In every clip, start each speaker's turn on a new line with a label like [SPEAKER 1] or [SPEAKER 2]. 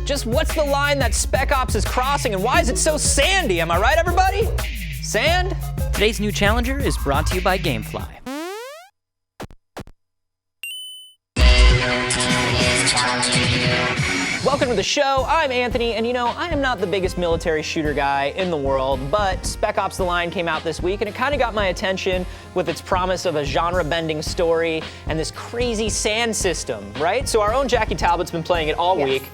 [SPEAKER 1] Just what's the line that Spec Ops is crossing and why is it so sandy? Am I right, everybody? Sand?
[SPEAKER 2] Today's new challenger is brought to you by GameFly.
[SPEAKER 1] Welcome to the show. I'm Anthony, and I am not the biggest military shooter guy in the world, but Spec Ops The Line came out this week, and it kind of got my attention with its promise of a genre-bending story and this crazy sand system, right? So our own Jackie Talbott's been playing it all week.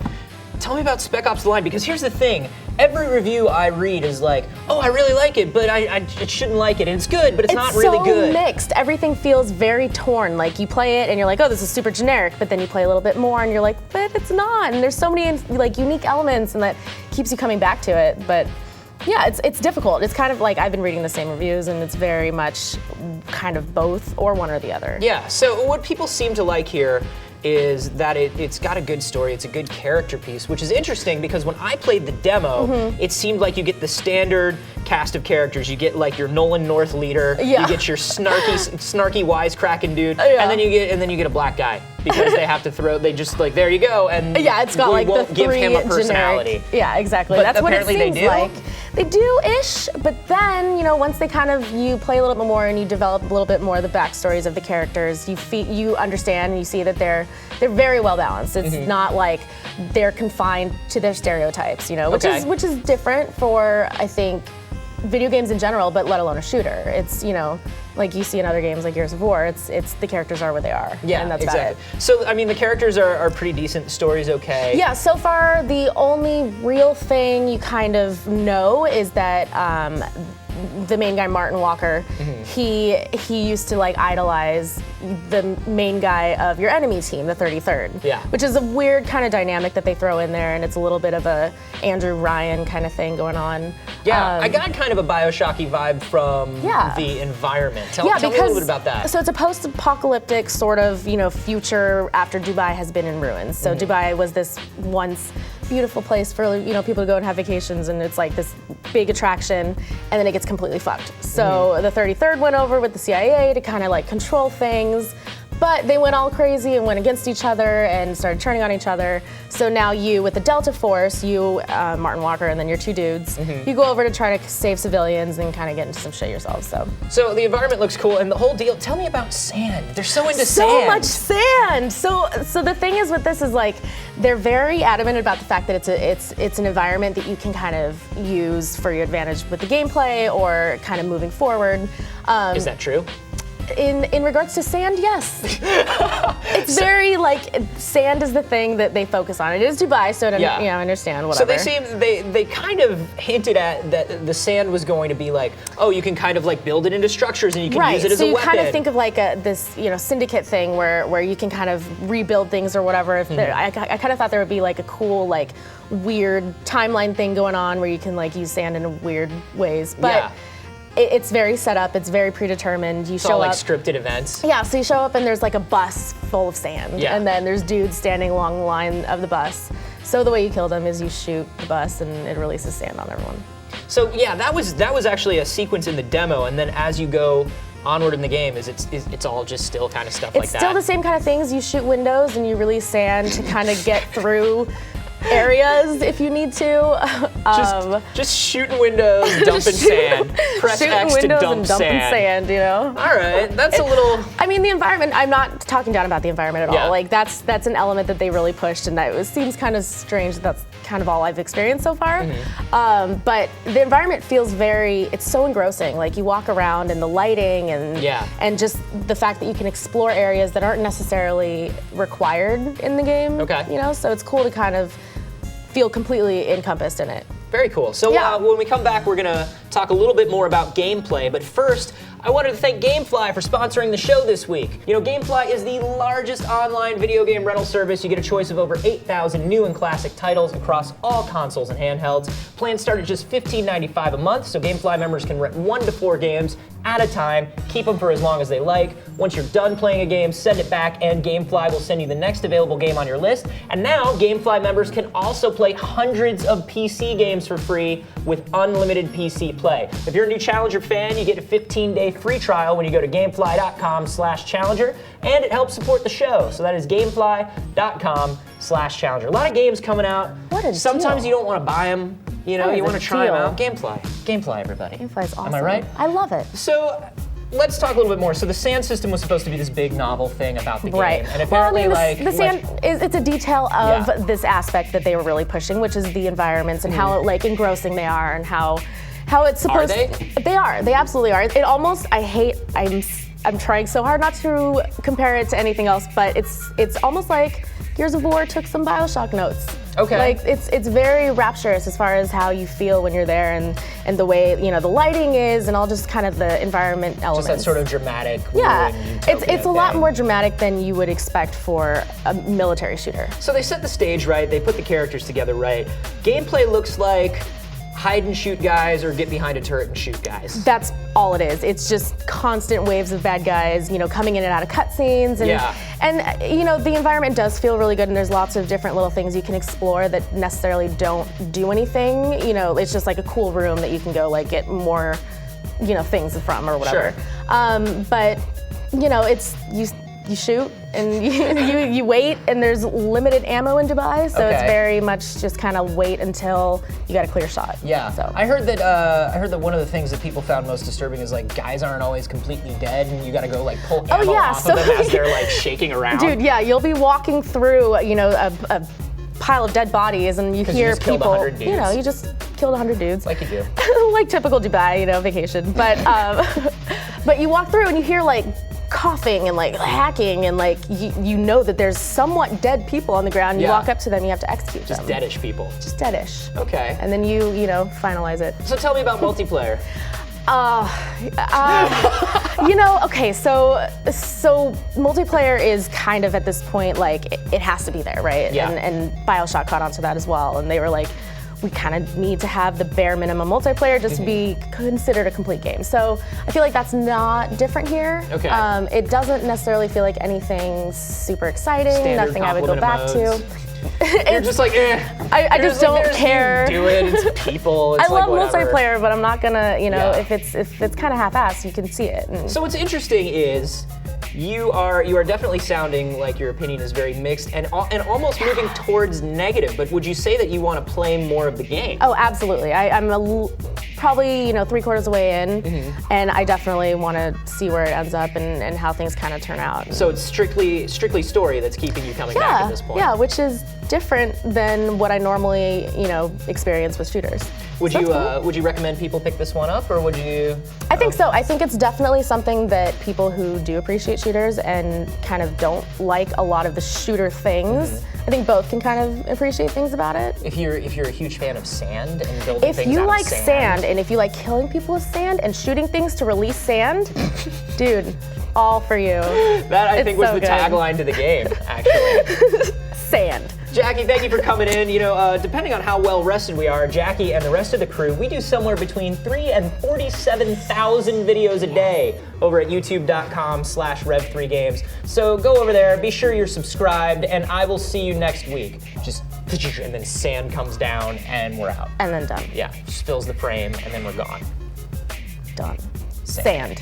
[SPEAKER 1] Tell me about Spec Ops The Line, because here's the thing. Every review I read is like, oh, I really like it, but I shouldn't like it. And it's good, but it's not really good.
[SPEAKER 3] It's so mixed. Everything feels very torn. Like, you play it and you're like, oh, this is super generic, but then you play a little bit more and you're like, but it's not. And there's so many like unique elements, and that keeps you coming back to it. But yeah, it's difficult. It's kind of like I've been reading the same reviews, and it's very much kind of both or one or the other.
[SPEAKER 1] Yeah, so what people seem to like here is that it's got a good story, it's a good character piece, which is interesting because when I played the demo, it seemed like you get the standard cast of characters. You get like your Nolan North leader, you get your snarky wisecracking dude, and then you get a black guy because they have to they just like, there you go, and
[SPEAKER 3] it's got like
[SPEAKER 1] won't
[SPEAKER 3] the
[SPEAKER 1] give
[SPEAKER 3] three
[SPEAKER 1] him a personality.
[SPEAKER 3] Generic, yeah, exactly.
[SPEAKER 1] But
[SPEAKER 3] that's what it seems
[SPEAKER 1] they do.
[SPEAKER 3] like. They do-ish, but then, once they you play a little bit more and you develop a little bit more of the backstories of the characters, you understand and you see that they're very well balanced. It's not like they're confined to their stereotypes, which is different for, I think, video games in general, but let alone a shooter. It's, like you see in other games like Gears of War, it's the characters are what they are.
[SPEAKER 1] Yeah,
[SPEAKER 3] and that's
[SPEAKER 1] exactly.
[SPEAKER 3] about it.
[SPEAKER 1] So, I mean, the characters are pretty decent, the story's okay.
[SPEAKER 3] Yeah, so far the only real thing you kind of know is that the main guy, Martin Walker, he used to like idolize the main guy of your enemy team, the 33rd. Yeah. Which is a weird kind of dynamic that they throw in there, and it's a little bit of a Andrew Ryan kind of thing going on.
[SPEAKER 1] Yeah, I got kind of a Bioshocky vibe from the environment. Tell me a little bit about that.
[SPEAKER 3] So it's a post-apocalyptic sort of, future after Dubai has been in ruins. So Dubai was this once beautiful place for people to go and have vacations, and it's like this big attraction, and then it gets completely fucked. So the 33rd went over with the CIA to kind of like control things, but they went all crazy and went against each other and started turning on each other. So now you, with the Delta Force, Martin Walker, and then your two dudes, you go over to try to save civilians and kind of get into some shit yourselves.
[SPEAKER 1] So the environment looks cool, and the whole deal. Tell me about sand. They're so into sand.
[SPEAKER 3] So much sand. So the thing is with this is like they're very adamant about the fact that it's an environment that you can kind of use for your advantage with the gameplay or kind of moving forward.
[SPEAKER 1] Is that true?
[SPEAKER 3] In regards to sand, yes. It's very like sand is the thing that they focus on. It is Dubai, so I understand whatever.
[SPEAKER 1] So they kind of hinted at that the sand was going to be like, oh, you can kind of like build it into structures and you can use it as a weapon.
[SPEAKER 3] So you kind of think of like this syndicate thing where you can kind of rebuild things or whatever. I kind of thought there would be like a cool like weird timeline thing going on where you can like use sand in weird ways, but. It's very set up. It's very predetermined. You show
[SPEAKER 1] all like
[SPEAKER 3] up,
[SPEAKER 1] scripted events.
[SPEAKER 3] Yeah, so you show up and there's like a bus full of sand, and then there's dudes standing along the line of the bus. So the way you kill them is you shoot the bus and it releases sand on everyone.
[SPEAKER 1] So yeah, that was actually a sequence in the demo, and then as you go onward in the game, it's all just still kind of stuff like that.
[SPEAKER 3] It's still the same kind of things. You shoot windows and you release sand to kind of get through areas if you need to.
[SPEAKER 1] Just shooting windows, dumping sand. Press X to dump sand.
[SPEAKER 3] All
[SPEAKER 1] right, that's a little.
[SPEAKER 3] I mean, the environment. I'm not talking down about the environment at all. Like that's an element that they really pushed, and that seems kind of strange. That's kind of all I've experienced so far. But the environment feels it's so engrossing. Like you walk around and the lighting and just the fact that you can explore areas that aren't necessarily required in the game. Okay. So it's cool to kind of feel completely encompassed in it.
[SPEAKER 1] Very cool. So when we come back, we're going to talk a little bit more about gameplay. But first, I wanted to thank GameFly for sponsoring the show this week. GameFly is the largest online video game rental service. You get a choice of over 8,000 new and classic titles across all consoles and handhelds. Plans start at just $15.95 a month, so GameFly members can rent 1 to 4 games at a time, keep them for as long as they like. Once you're done playing a game, send it back, and GameFly will send you the next available game on your list. And now, GameFly members can also play hundreds of PC games for free with unlimited PC play. If you're a new Challenger fan, you get a 15-day free trial when you go to gamefly.com/challenger, and it helps support the show. So that is gamefly.com/challenger. A lot of games coming out.
[SPEAKER 3] What a
[SPEAKER 1] Sometimes
[SPEAKER 3] deal.
[SPEAKER 1] you don't want to buy them. You know,
[SPEAKER 3] That
[SPEAKER 1] you
[SPEAKER 3] is
[SPEAKER 1] want
[SPEAKER 3] a
[SPEAKER 1] to try them
[SPEAKER 3] deal.
[SPEAKER 1] out. Gamefly, everybody.
[SPEAKER 3] Gamefly's awesome.
[SPEAKER 1] Am I right?
[SPEAKER 3] I love it.
[SPEAKER 1] So, let's talk a little bit more. So the sand system was supposed to be this big novel thing about the
[SPEAKER 3] Right.
[SPEAKER 1] game, and apparently,
[SPEAKER 3] the sand it's a detail of
[SPEAKER 1] Yeah.
[SPEAKER 3] this aspect that they were really pushing, which is the environments and how like engrossing they are and how it's supposed.
[SPEAKER 1] they?
[SPEAKER 3] They are. They absolutely are. It almost. I'm trying so hard not to compare it to anything else, but it's almost like Gears of War took some BioShock notes.
[SPEAKER 1] Okay.
[SPEAKER 3] Like it's very rapturous as far as how you feel when you're there and the way the lighting is and all just kind of the environment elements.
[SPEAKER 1] just that sort of dramatic.
[SPEAKER 3] Yeah,
[SPEAKER 1] wooden
[SPEAKER 3] it's a
[SPEAKER 1] utopia
[SPEAKER 3] lot
[SPEAKER 1] thing.
[SPEAKER 3] more dramatic than you would expect for a military shooter.
[SPEAKER 1] So they set the stage right. They put the characters together right. Gameplay looks like hide and shoot guys or get behind a turret and shoot guys.
[SPEAKER 3] That's all it is. It's just constant waves of bad guys, coming in and out of cutscenes, and
[SPEAKER 1] Yeah.
[SPEAKER 3] the environment does feel really good, and there's lots of different little things you can explore that necessarily don't do anything. It's just like a cool room that you can go like get more, things from or whatever.
[SPEAKER 1] Sure.
[SPEAKER 3] But it's you shoot and you wait, and there's limited ammo in Dubai, so it's
[SPEAKER 1] Okay.
[SPEAKER 3] very much just kind of wait until you got a clear shot.
[SPEAKER 1] Yeah.
[SPEAKER 3] So.
[SPEAKER 1] I heard that one of the things that people found most disturbing is like guys aren't always completely dead, and you got to go like pull ammo off of them as they're like shaking around.
[SPEAKER 3] Dude, yeah, you'll be walking through, a pile of dead bodies, and you
[SPEAKER 1] 'Cause you
[SPEAKER 3] hear
[SPEAKER 1] just killed
[SPEAKER 3] people.
[SPEAKER 1] 100 dudes.
[SPEAKER 3] You just killed 100 dudes.
[SPEAKER 1] Like you do.
[SPEAKER 3] Like typical Dubai, vacation. But but you walk through and you hear like coughing and like hacking, and like you know that there's somewhat dead people on the ground. You
[SPEAKER 1] Yeah.
[SPEAKER 3] walk up to them, you have to execute them.
[SPEAKER 1] Deadish people.
[SPEAKER 3] Just deadish.
[SPEAKER 1] Okay.
[SPEAKER 3] And then you finalize it.
[SPEAKER 1] So tell me about multiplayer.
[SPEAKER 3] Okay, so multiplayer is kind of at this point like it has to be there, right?
[SPEAKER 1] Yeah.
[SPEAKER 3] And BioShock caught onto that as well, and they were like, we kind of need to have the bare minimum multiplayer just to be considered a complete game. So I feel like that's not different here.
[SPEAKER 1] Okay.
[SPEAKER 3] It doesn't necessarily feel like anything super exciting,
[SPEAKER 1] Standard
[SPEAKER 3] nothing I would go back
[SPEAKER 1] complement
[SPEAKER 3] to.
[SPEAKER 1] You're just like, eh.
[SPEAKER 3] I just don't
[SPEAKER 1] There's-
[SPEAKER 3] care.
[SPEAKER 1] You do it. It's people. It's
[SPEAKER 3] I
[SPEAKER 1] like
[SPEAKER 3] love
[SPEAKER 1] whatever.
[SPEAKER 3] multiplayer, but I'm not gonna,
[SPEAKER 1] Yeah.
[SPEAKER 3] if it's kind of half-assed, you can see it. And
[SPEAKER 1] So what's interesting is you are definitely sounding like your opinion is very mixed and almost moving towards negative. But would you say that you want to play more of the game?
[SPEAKER 3] Oh, absolutely. I'm probably 3/4 of the way in, and I definitely want to see where it ends up and how things kind of turn out.
[SPEAKER 1] So it's strictly story that's keeping you coming back at this point.
[SPEAKER 3] Yeah, which is different than what I normally experience with shooters.
[SPEAKER 1] Would
[SPEAKER 3] So
[SPEAKER 1] you
[SPEAKER 3] that's cool.
[SPEAKER 1] would you recommend people pick this one up, or would you?
[SPEAKER 3] I think so. I think it's definitely something that people who do appreciate shooters and kind of don't like a lot of the shooter things, I think both can kind of appreciate things about it.
[SPEAKER 1] If you're a huge fan of sand and building
[SPEAKER 3] If
[SPEAKER 1] things
[SPEAKER 3] you
[SPEAKER 1] out
[SPEAKER 3] like
[SPEAKER 1] of
[SPEAKER 3] sand, and if you like killing people with sand and shooting things to release sand, dude, all for you.
[SPEAKER 1] that I
[SPEAKER 3] It's
[SPEAKER 1] think was
[SPEAKER 3] so
[SPEAKER 1] the
[SPEAKER 3] good.
[SPEAKER 1] tagline to the game, actually.
[SPEAKER 3] Sand.
[SPEAKER 1] Jackie, thank you for coming in. Depending on how well rested we are, Jackie and the rest of the crew, we do somewhere between 3 and 47,000 videos a day over at youtube.com/rev3games. So go over there, be sure you're subscribed, and I will see you next week. Just, and then sand comes down and we're out.
[SPEAKER 3] And then done.
[SPEAKER 1] Yeah, just fills the frame and then we're gone.
[SPEAKER 3] Done. Sand.